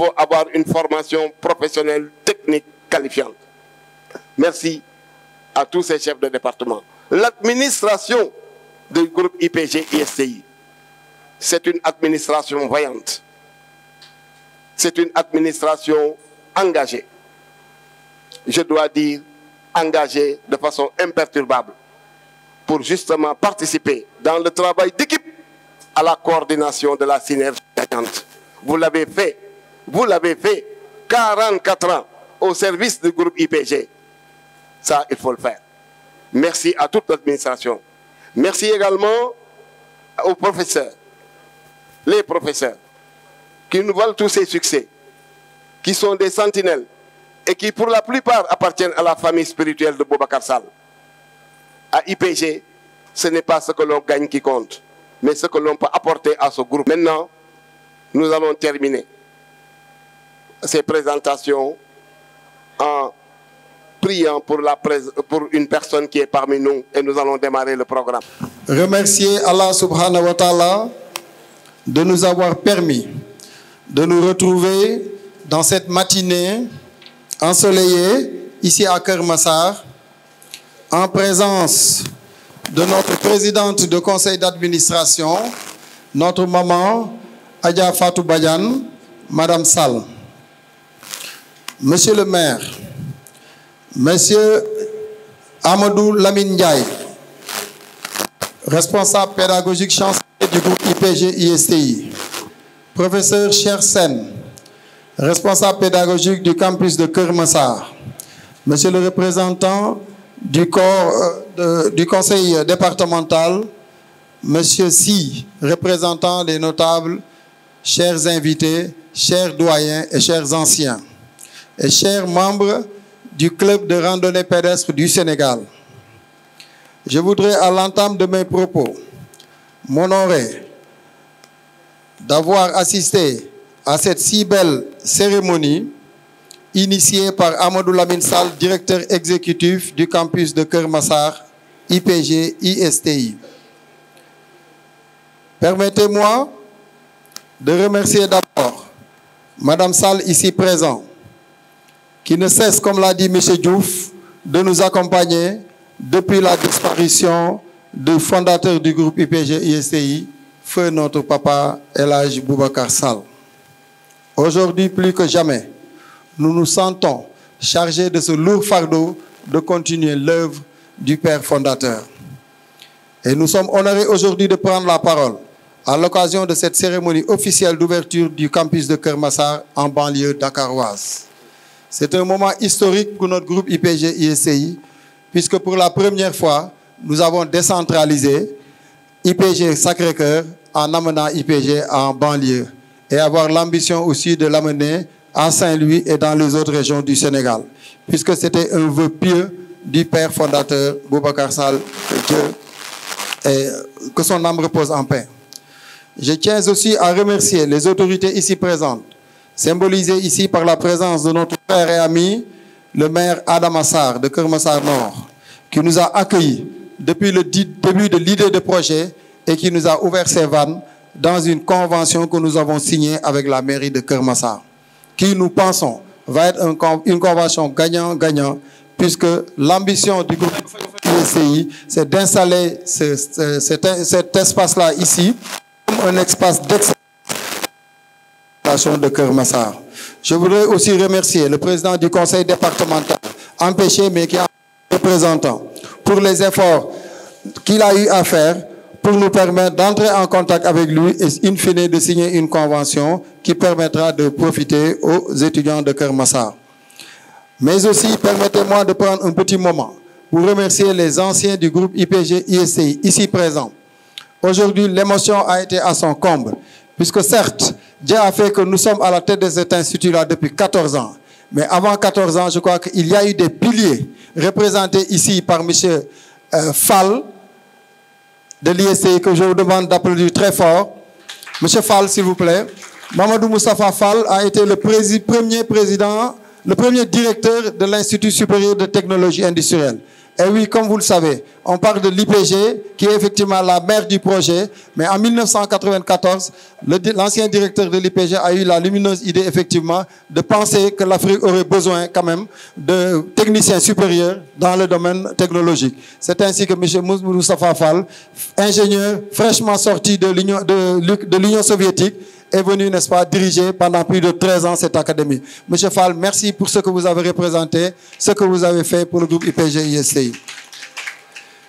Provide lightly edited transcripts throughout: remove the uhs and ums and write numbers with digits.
faut avoir une formation professionnelle, technique, qualifiante. Merci à tous ces chefs de département. L'administration du groupe IPG-ISTI, c'est une administration vaillante. C'est une administration engagée. Je dois dire engagée de façon imperturbable pour justement participer dans le travail d'équipe à la coordination de la synergie gagnante. Vous l'avez fait 44 ans au service du groupe IPG. Ça, il faut le faire. Merci à toute l'administration. Merci également aux professeurs, les professeurs, qui nous valent tous ces succès, qui sont des sentinelles et qui, pour la plupart, appartiennent à la famille spirituelle de Boubacar Sall. À IPG, ce n'est pas ce que l'on gagne qui compte, mais ce que l'on peut apporter à ce groupe. Maintenant, nous allons terminer ces présentations en priant pour une personne qui est parmi nous et nous allons démarrer le programme. Remercier Allah subhanahu wa ta'ala de nous avoir permis de nous retrouver dans cette matinée ensoleillée ici à Keur Massar en présence de notre présidente de conseil d'administration, notre maman Adja Fatou Badiane, Madame Sall. Monsieur le maire, Monsieur Amadou Lamine Ndiaye, responsable pédagogique chancelier du groupe IPG-ISTI, professeur Cheikh Sen, responsable pédagogique du campus de Keur Massar, Monsieur le représentant du conseil départemental, Monsieur Si, représentant des notables, chers invités, chers doyens et chers anciens, et chers membres du club de randonnée pédestre du Sénégal. Je voudrais, à l'entame de mes propos, m'honorer d'avoir assisté à cette si belle cérémonie initiée par Amadou Lamine Sall, directeur exécutif du campus de Keur Massar, IPG-ISTI. Permettez-moi de remercier d'abord Madame Sall, ici présente, qui ne cesse, comme l'a dit M. Diouf, de nous accompagner depuis la disparition du fondateur du groupe IPG-ISTI, feu notre papa El Hadj Boubacar Sall. Aujourd'hui, plus que jamais, nous nous sentons chargés de ce lourd fardeau de continuer l'œuvre du père fondateur. Et nous sommes honorés aujourd'hui de prendre la parole à l'occasion de cette cérémonie officielle d'ouverture du campus de Keur Massar en banlieue dakaroise. C'est un moment historique pour notre groupe IPG-ISTI, puisque pour la première fois, nous avons décentralisé IPG Sacré-Cœur en amenant IPG en banlieue et avoir l'ambition aussi de l'amener à Saint-Louis et dans les autres régions du Sénégal, puisque c'était un vœu pieux du père fondateur Boubacar Sall, que son âme repose en paix. Je tiens aussi à remercier les autorités ici présentes, symbolisées ici par la présence de notre frère et ami, le maire Adama Sarr de Keur Massar Nord, qui nous a accueillis depuis le début de l'idée de projet et qui nous a ouvert ses vannes dans une convention que nous avons signée avec la mairie de Keur Massar, qui, nous pensons, va être une convention gagnant-gagnant, puisque l'ambition du groupe ISTI, c'est d'installer cet espace-là ici, comme un espace d'excellence de Keur Massar. Je voudrais aussi remercier le président du conseil départemental, empêché mais qui est un représentant, pour les efforts qu'il a eu à faire pour nous permettre d'entrer en contact avec lui et in fine de signer une convention qui permettra de profiter aux étudiants de Keur Massar. Mais aussi, permettez-moi de prendre un petit moment pour remercier les anciens du groupe IPG-ISTI ici présents. Aujourd'hui, l'émotion a été à son comble, puisque certes, Dieu a fait que nous sommes à la tête de cet institut-là depuis 14 ans. Mais avant 14 ans, je crois qu'il y a eu des piliers représentés ici par M. Fall de l'ISTI, que je vous demande d'applaudir très fort. M. Fall, s'il vous plaît. Mamadou Moustapha Fall a été le premier président le premier directeur de l'Institut supérieur de technologie industrielle. Et oui, comme vous le savez, on parle de l'IPG, qui est effectivement la mère du projet. Mais en 1994, l'ancien directeur de l'IPG a eu la lumineuse idée, effectivement, de penser que l'Afrique aurait besoin quand même de techniciens supérieurs dans le domaine technologique. C'est ainsi que M. Moustapha Fall, ingénieur fraîchement sorti de l'Union soviétique, est venu, n'est-ce pas, diriger pendant plus de 13 ans cette académie. Monsieur Fall, merci pour ce que vous avez représenté, ce que vous avez fait pour le groupe IPG-ISTI.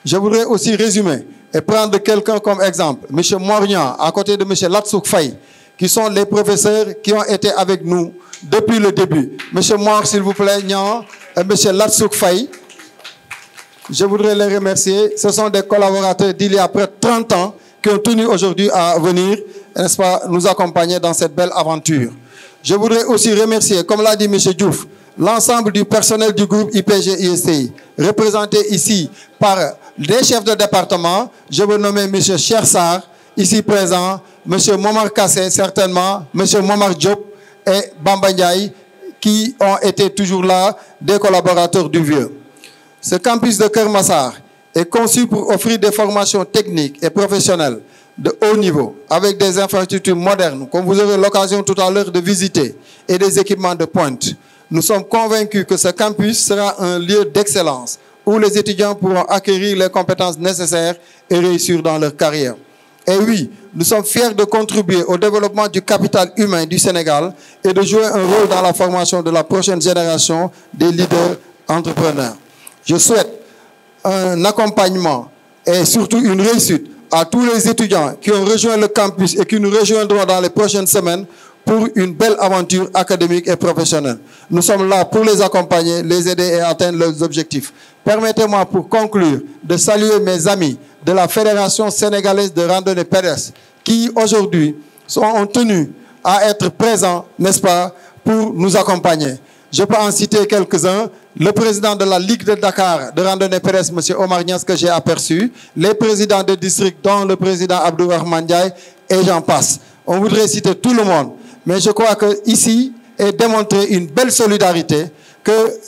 Je voudrais aussi résumer et prendre quelqu'un comme exemple, M. Mornian, à côté de M. Latsouk Faye, qui sont les professeurs qui ont été avec nous depuis le début. M. Mor, s'il vous plaît, Nian, et M. Latsouk Faye, je voudrais les remercier. Ce sont des collaborateurs d'il y a près de 30 ans qui ont tenu aujourd'hui à venir, n'est-ce pas, nous accompagner dans cette belle aventure. Je voudrais aussi remercier, comme l'a dit M. Diouf, l'ensemble du personnel du groupe IPG-ISTI, représenté ici par des chefs de département. Je veux nommer M. Chersar, ici présent, M. Momar Kassé, certainement, M. Momar Diop et Bamba Ndiaye, qui ont été toujours là, des collaborateurs du Vieux. Ce campus de Keur Massar est conçu pour offrir des formations techniques et professionnelles de haut niveau, avec des infrastructures modernes, comme vous aurez l'occasion tout à l'heure de visiter, et des équipements de pointe. Nous sommes convaincus que ce campus sera un lieu d'excellence, où les étudiants pourront acquérir les compétences nécessaires et réussir dans leur carrière. Et oui, nous sommes fiers de contribuer au développement du capital humain du Sénégal et de jouer un rôle dans la formation de la prochaine génération des leaders entrepreneurs. Je souhaite un accompagnement et surtout une réussite à tous les étudiants qui ont rejoint le campus et qui nous rejoindront dans les prochaines semaines pour une belle aventure académique et professionnelle. Nous sommes là pour les accompagner, les aider et atteindre leurs objectifs. Permettez-moi pour conclure de saluer mes amis de la Fédération sénégalaise de randonnée pédestre qui aujourd'hui sont tenus à être présents, n'est-ce pas, pour nous accompagner. Je peux en citer quelques-uns. Le président de la Ligue de Dakar de randonnée pédestre, M. Omar Nias, que j'ai aperçu, les présidents de district, dont le président Abdourahmane Ndiaye, et j'en passe. On voudrait citer tout le monde. Mais je crois qu'ici est démontré une belle solidarité, que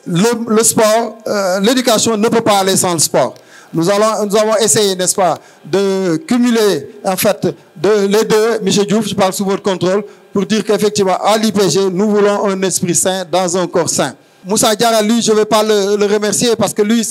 le sport, l'éducation ne peut pas aller sans le sport. Nous avons essayé, n'est-ce pas, de cumuler, en fait, les deux, M. Diouf, je parle sous votre contrôle, pour dire qu'effectivement, à l'IPG, nous voulons un esprit sain dans un corps sain. Moussa Diarra, lui, je ne vais pas le remercier parce que lui,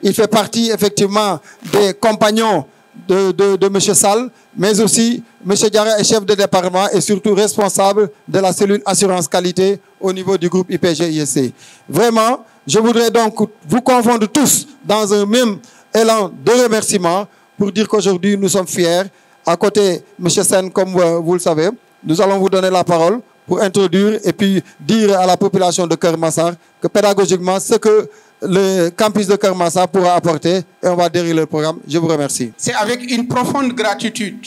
il fait partie, effectivement, des compagnons de M. Sall, mais aussi, M. Diarra est chef de département et surtout responsable de la cellule assurance qualité au niveau du groupe IPG-ISTI. Vraiment, je voudrais donc vous confondre tous dans un même élan de remerciement pour dire qu'aujourd'hui, nous sommes fiers. À côté, M. Sen, comme vous le savez, nous allons vous donner la parole pour introduire et puis dire à la population de Keur Massar que pédagogiquement, ce que le campus de Keur Massar pourra apporter, et on va dérouler le programme. Je vous remercie. C'est avec une profonde gratitude,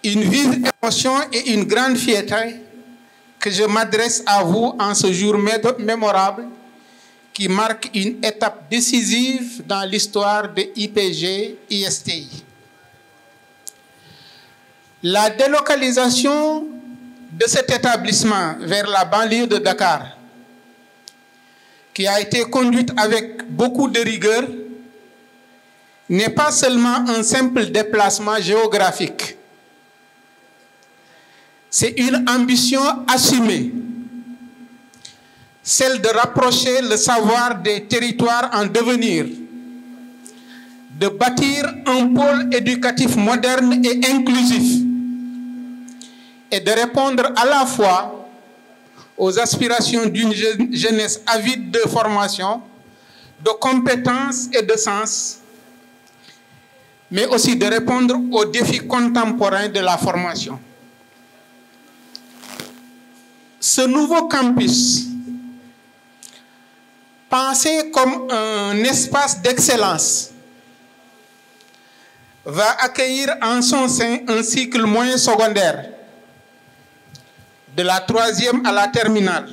une vive émotion et une grande fierté que je m'adresse à vous en ce jour mémorable qui marque une étape décisive dans l'histoire de IPG-ISTI. La délocalisation de cet établissement vers la banlieue de Dakar, qui a été conduite avec beaucoup de rigueur, n'est pas seulement un simple déplacement géographique. C'est une ambition assumée, celle de rapprocher le savoir des territoires en devenir, de bâtir un pôle éducatif moderne et inclusif, et de répondre à la fois aux aspirations d'une jeunesse avide de formation, de compétences et de sens, mais aussi de répondre aux défis contemporains de la formation. Ce nouveau campus, pensé comme un espace d'excellence, va accueillir en son sein un cycle moyen secondaire, de la 3e à la terminale,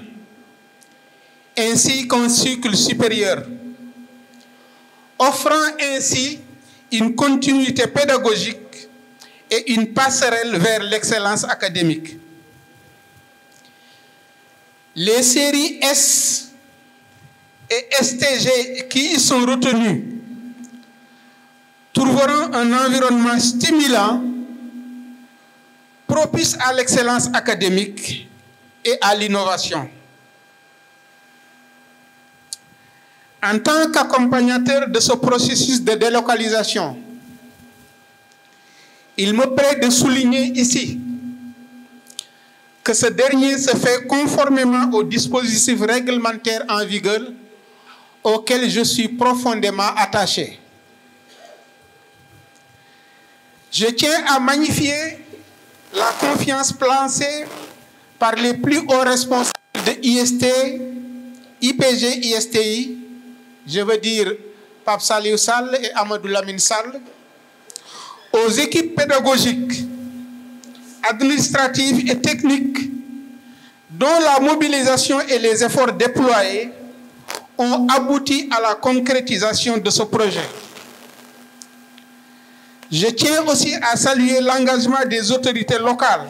ainsi qu'un cycle supérieur, offrant ainsi une continuité pédagogique et une passerelle vers l'excellence académique. Les séries S et STG qui y sont retenues trouveront un environnement stimulant, propice à l'excellence académique et à l'innovation. En tant qu'accompagnateur de ce processus de délocalisation, il me plaît de souligner ici que ce dernier se fait conformément aux dispositifs réglementaires en vigueur auxquels je suis profondément attaché. Je tiens à magnifier la confiance placée par les plus hauts responsables de IST, IPG, ISTI, je veux dire Pape Saliou Sall et Amadou Lamine Sall, aux équipes pédagogiques, administratives et techniques dont la mobilisation et les efforts déployés ont abouti à la concrétisation de ce projet. Je tiens aussi à saluer l'engagement des autorités locales,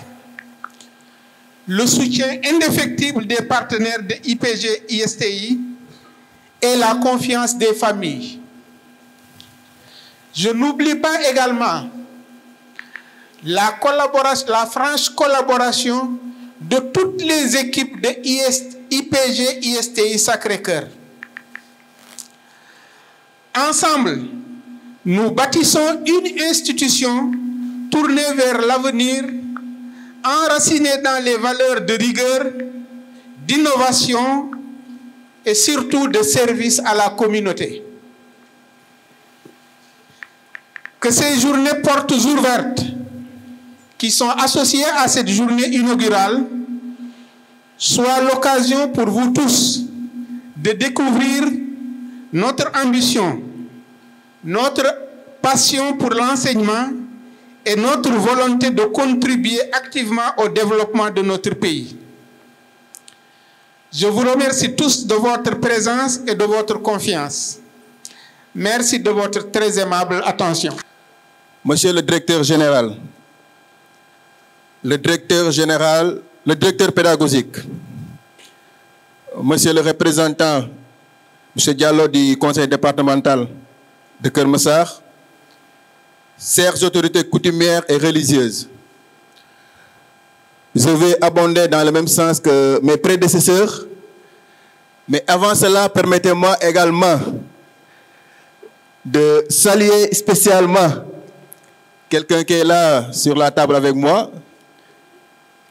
le soutien indéfectible des partenaires de IPG, ISTI et la confiance des familles. Je n'oublie pas également la franche collaboration de toutes les équipes de IPG, ISTI Sacré-Cœur. Ensemble, nous bâtissons une institution tournée vers l'avenir, enracinée dans les valeurs de rigueur, d'innovation et surtout de service à la communauté. Que ces journées portes ouvertes qui sont associées à cette journée inaugurale soient l'occasion pour vous tous de découvrir notre ambition, notre passion pour l'enseignement et notre volonté de contribuer activement au développement de notre pays. Je vous remercie tous de votre présence et de votre confiance. Merci de votre très aimable attention. Monsieur le directeur général, le directeur pédagogique, monsieur le représentant, monsieur Diallo du conseil départemental de Keur Massar, chères autorités coutumières et religieuses, je vais abonder dans le même sens que mes prédécesseurs, mais avant cela, permettez-moi également de saluer spécialement quelqu'un qui est là sur la table avec moi,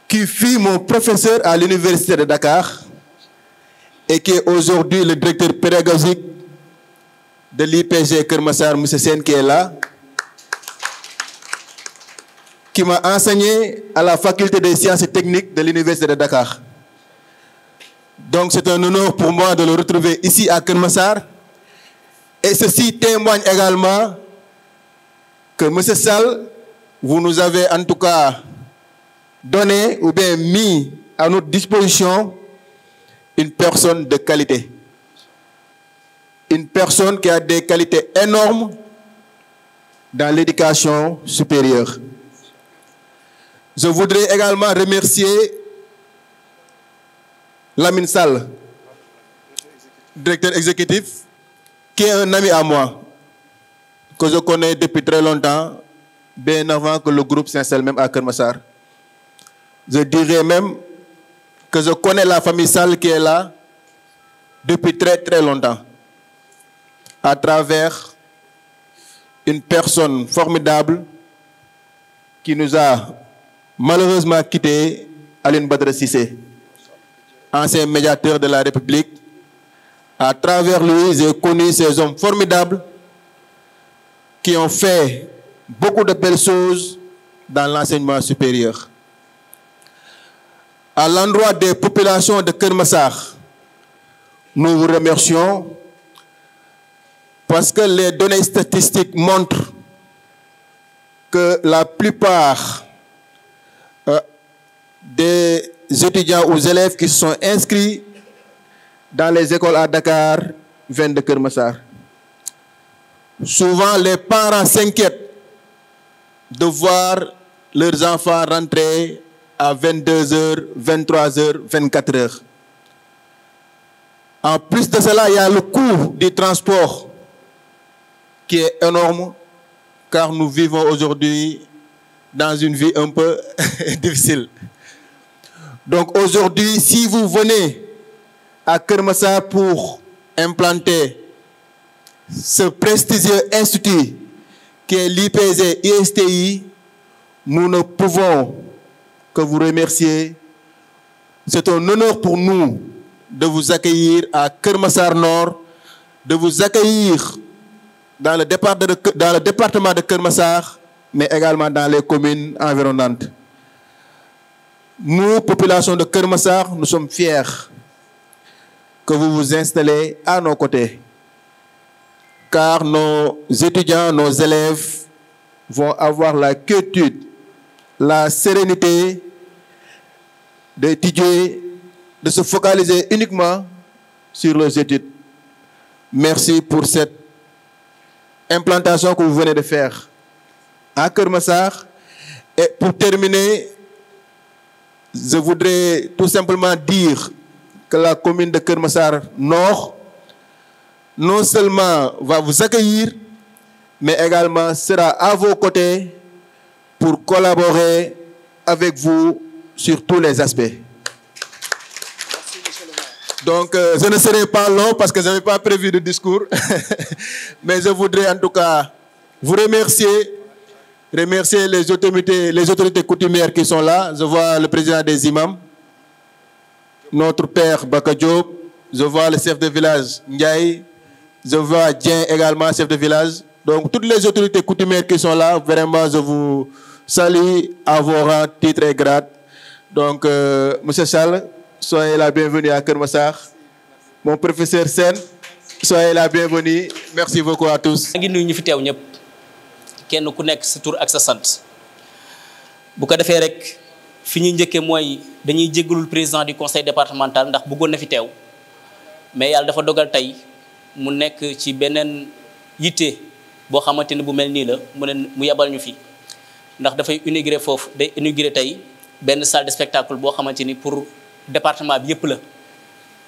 qui fut mon professeur à l'université de Dakar et qui est aujourd'hui le directeur pédagogique de l'IPG Keur Massar, M. Sen, qui est là, qui m'a enseigné à la faculté des sciences et techniques de l'université de Dakar. Donc c'est un honneur pour moi de le retrouver ici à Keur Massar. Et ceci témoigne également que M. Sall, vous nous avez en tout cas donné ou bien mis à notre disposition une personne de qualité. Une personne qui a des qualités énormes dans l'éducation supérieure. Je voudrais également remercier Lamine Sall, directeur exécutif, qui est un ami à moi, que je connais depuis très longtemps, bien avant que le groupe s'installe même à Keur Massar. Je dirais même que je connais la famille Sall qui est là depuis très très longtemps, à travers une personne formidable qui nous a malheureusement quitté, Aline Badara Cissé, ancien médiateur de la République. À travers lui, j'ai connu ces hommes formidables qui ont fait beaucoup de belles choses dans l'enseignement supérieur. À l'endroit des populations de Keur Massar, nous vous remercions parce que les données statistiques montrent que la plupart des étudiants ou élèves qui se sont inscrits dans les écoles à Dakar viennent de Keur Massar. Souvent, les parents s'inquiètent de voir leurs enfants rentrer à 22h, 23h, 24h. En plus de cela, il y a le coût du transport qui est énorme, car nous vivons aujourd'hui dans une vie un peu difficile. Donc aujourd'hui, si vous venez à Keur Massar pour implanter ce prestigieux institut qui est l'IPG-ISTI, nous ne pouvons que vous remercier. C'est un honneur pour nous de vous accueillir à Keur Massar Nord, de vous accueillir dans le département de Keur Massar, mais également dans les communes environnantes. Nous, population de Keur Massar, nous sommes fiers que vous vous installez à nos côtés, car nos étudiants, nos élèves vont avoir la quiétude, la sérénité d'étudier, de se focaliser uniquement sur leurs études. Merci pour cette implantation que vous venez de faire à Keur Massar. Et pour terminer, je voudrais tout simplement dire que la commune de Keur Massar Nord non seulement va vous accueillir, mais également sera à vos côtés pour collaborer avec vous sur tous les aspects. Donc, je ne serai pas long parce que je n'avais pas prévu de discours, mais je voudrais en tout cas vous remercier les autorités coutumières qui sont là. Je vois le président des imams, notre père Baka Diop, je vois le chef de village Ndiaye, je vois Dien également, chef de village. Donc, toutes les autorités coutumières qui sont là, vraiment, je vous salue à vos rangs, titres et grades. Donc, monsieur Charles, soyez la bienvenue à Keur Massar. Mon professeur Sen, soyez la bienvenue. Merci beaucoup à tous. ngi nuyu ñu fi teew ñëpp kenn ku nekk sa tur ak sa sant bu ko defee rek fi ñuy njëkkee mooy dañuy jéggalul président du conseil départemental ndax bëggoon na fi teew mais yàlla dafa dogal tey mu nekk ci beneen yitte boo xamante ni bu mel nii la mu yebal ñu fi ndax dafay inaugurer foofu day inaugurer tey benn salle de spectacle boo xamante ni pour département bi yëpp la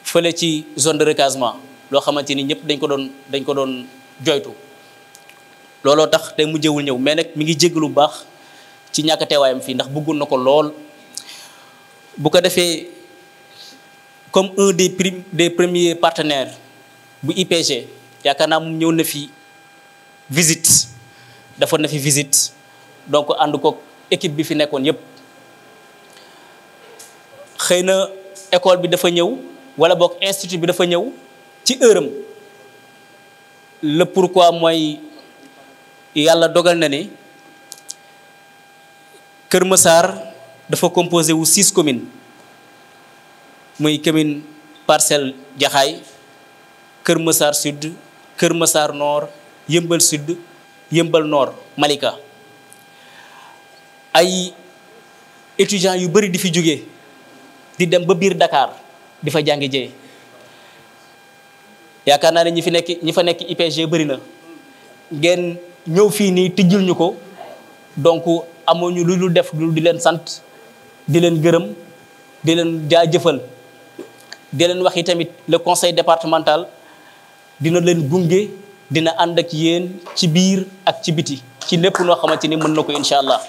fële ci zone de recasement loo xamante ni ñëpp dañ ko doon joytu looloo tax tey mujjewul ñëw mais nag mi ngi jéggalu bu baax ci ñàkk a teewaayam fii ndax bëggoon na ko lool bu ko defee comme un des premiers partenaires bu IPG yaakaar naa moom ñëw na fi visite dafa na fi visite donc ànd ko équipe bi fi nekkoon yépp xëy na école bi dafa ñëw wala boog institut bi dafa ñëw ci heure am le pourquoi mooy yàlla dogal na ne Keur Massar dafa composé wu 6 communes muy commune Parcelles Jaxaay Keur Massar Sud Keur Massar Nord Yëmbal Sud Yëmbal Nord Malika ay étudiants yu bari di fi jóge di dem ba biir Dakar di fa jàngi jee yaakaar naa ne ñi fa nekk IPG bari na ngeen ñëw fii nii tijjul ñu ko donc amuñu lu dul def lu di leen sant di leen gërëm di leen jaajëfal di leen wax yi tamit le conseil départemental dina leen gunge dina ànd ak yéen ci biir ak ci biti ci lépp noo xamante ni mën na ko incha allah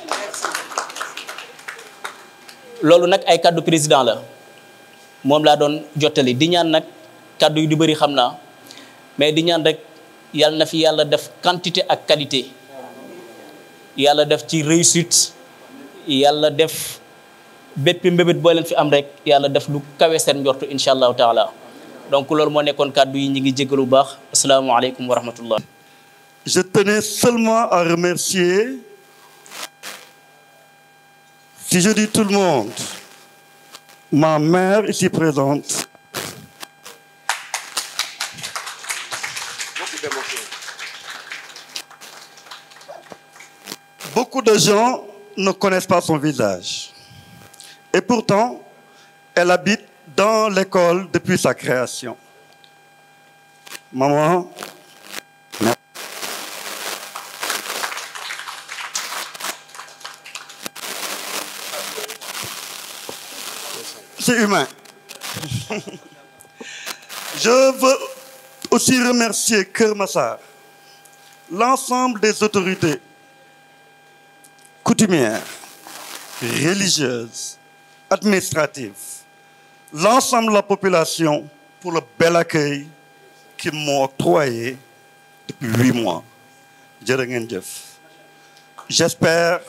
loolu nag ay kaddu président la moom laa doon jottali di ñaan nag kaddu yu di bëri xam naa mais di ñaan rek yàlla na fi yàlla def quantité ak qualité yàlla def ci réussite yàlla def bépp mbébét boo leen fi am rek yàlla def lu kawe seen njortu incha allahu taala donc loolu moo nekkoon kàddu yi ñu ngi jéggalu bu baax asalaamaaleykum wa rahmatullah. Je tenais seulement à remercier, si je dis tout le monde, ma mère ici présente. Beaucoup de gens ne connaissent pas son visage. Et pourtant, elle habite dans l'école depuis sa création. Maman, c'est humain. Je veux aussi remercier Keur Massar, l'ensemble des autorités coutumières, religieuses, administratives, l'ensemble de la population pour le bel accueil qu'ils m'ont octroyé depuis 8 mois. Jërë ngeen jëf. J'espère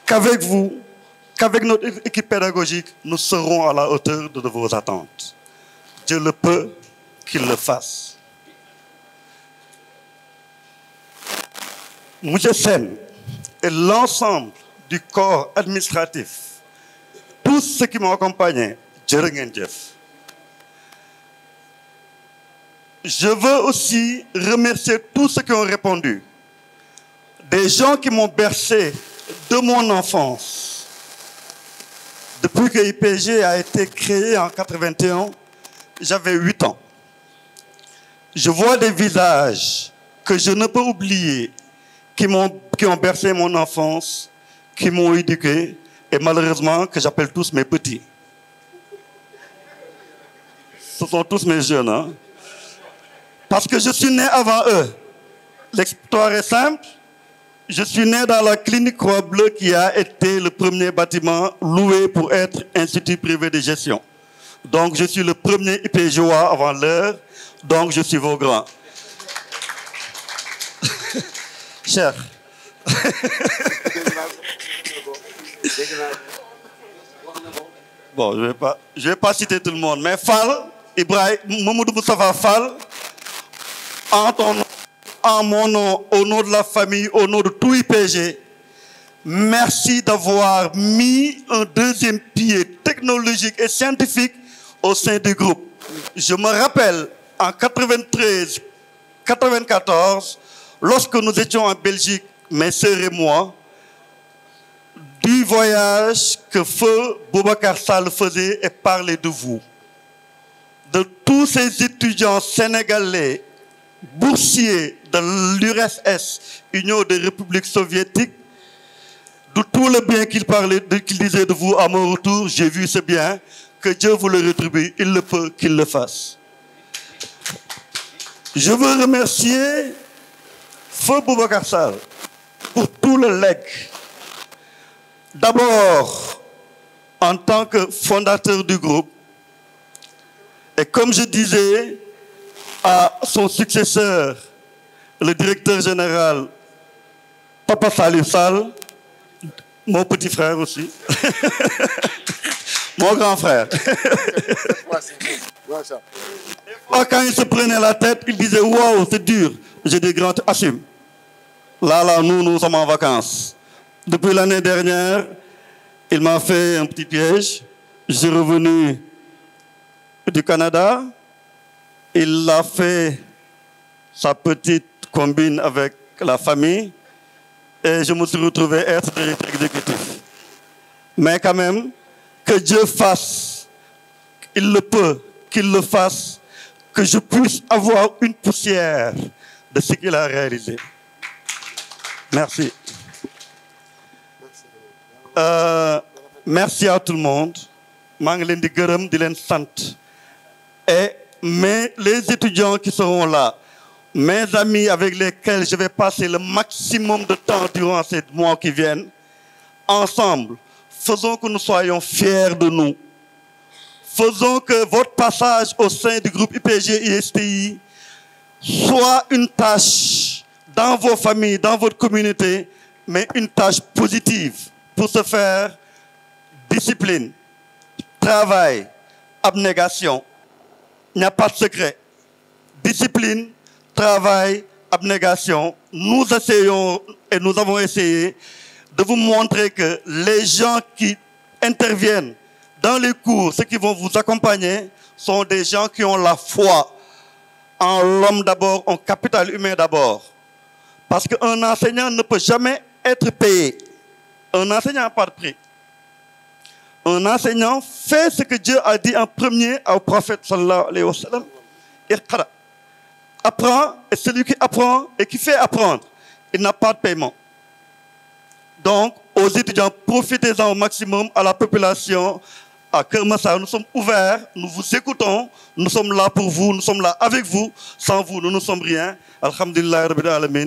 qu'avec vous, qu'avec notre équipe pédagogique, nous serons à la hauteur de vos attentes. Dieu le peut, qu'il le fasse. Monsieur Sen et l'ensemble du corps administratif, tous ceux qui m'ont accompagné, jërë ngeen jëf. Je veux aussi remercier tous ceux qui ont répondu. Des gens qui m'ont bercé de mon enfance. Depuis que IPG a été créé en 81, j'avais 8 ans. Je vois des visages que je ne peux oublier, qui ont bercé mon enfance, qui m'ont éduqué, et malheureusement que j'appelle tous mes petits. Ce sont tous mes jeunes, hein? Parce que je suis né avant eux. L'histoire est simple. Je suis né dans la clinique Croix-Bleue qui a été le premier bâtiment loué pour être institut privé de gestion. Donc je suis le premier IPGois avant l'heure. Donc je suis vos grands. Cher. Bon, je vais pas citer tout le monde, mais Fall, Ibrahim, Mamadou Moustapha Fall, en mon nom, au nom de la famille, au nom de tout IPG, merci d'avoir mis un deuxième pied technologique et scientifique au sein du groupe. Je me rappelle, en 93-94, lorsque nous étions en Belgique, mes sœurs et moi, du voyage que feu Boubacar Sall faisait et parlait de vous. De tous ces étudiants sénégalais, boursiers de l'URSS, Union des Républiques soviétiques, de tout le bien qu'il disait de vous à mon retour, j'ai vu ce bien, que Dieu vous le rétribue, il le peut qu'il le fasse. Je veux remercier Feu Boubacar Sall pour tout le legs. D'abord, en tant que fondateur du groupe, et comme je disais à son successeur, le directeur général, Papa Salif Sall, mon petit frère aussi, mon grand frère. Quand il se prenait la tête, il disait « Wow, c'est dur ». J'ai des grands assumes. Là, nous sommes en vacances. Depuis l'année dernière, il m'a fait un petit piège. Je suis revenu du Canada. Il a fait sa petite combine avec la famille. Et je me suis retrouvé être directeur exécutif. Mais quand même, que Dieu fasse, il le peut, qu'il le fasse, que je puisse avoir une poussière de ce qu'il a réalisé. Merci. Merci à tout le monde. maa ngi leen di gërëm di leen sant. Mais les étudiants qui seront là, mes amis avec lesquels je vais passer le maximum de temps durant ces mois qui viennent, ensemble, faisons que nous soyons fiers de nous. Faisons que votre passage au sein du groupe IPG-ISTI soit une tâche dans vos familles, dans votre communauté, mais une tâche positive. Pour ce faire, discipline, travail, abnégation. Il n'y a pas de secret. Discipline, travail, abnégation. Nous essayons et nous avons essayé de vous montrer que les gens qui interviennent dans les cours, ceux qui vont vous accompagner, sont des gens qui ont la foi en l'homme d'abord, en capital humain d'abord. Parce qu'un enseignant ne peut jamais être payé. Un enseignant n'a pas de prix. Un enseignant fait ce que Dieu a dit en premier au prophète sallallahu alayhi wa sallam. Iqra. Apprends, et celui qui apprend et qui fait apprendre, il n'a pas de paiement. Donc, aux étudiants, profitez-en au maximum, à la population, À Keur Massar, nous sommes ouverts, nous vous écoutons, nous sommes là pour vous, nous sommes là avec vous. Sans vous, nous ne sommes rien. Alhamdulillah Rabbil Alamin.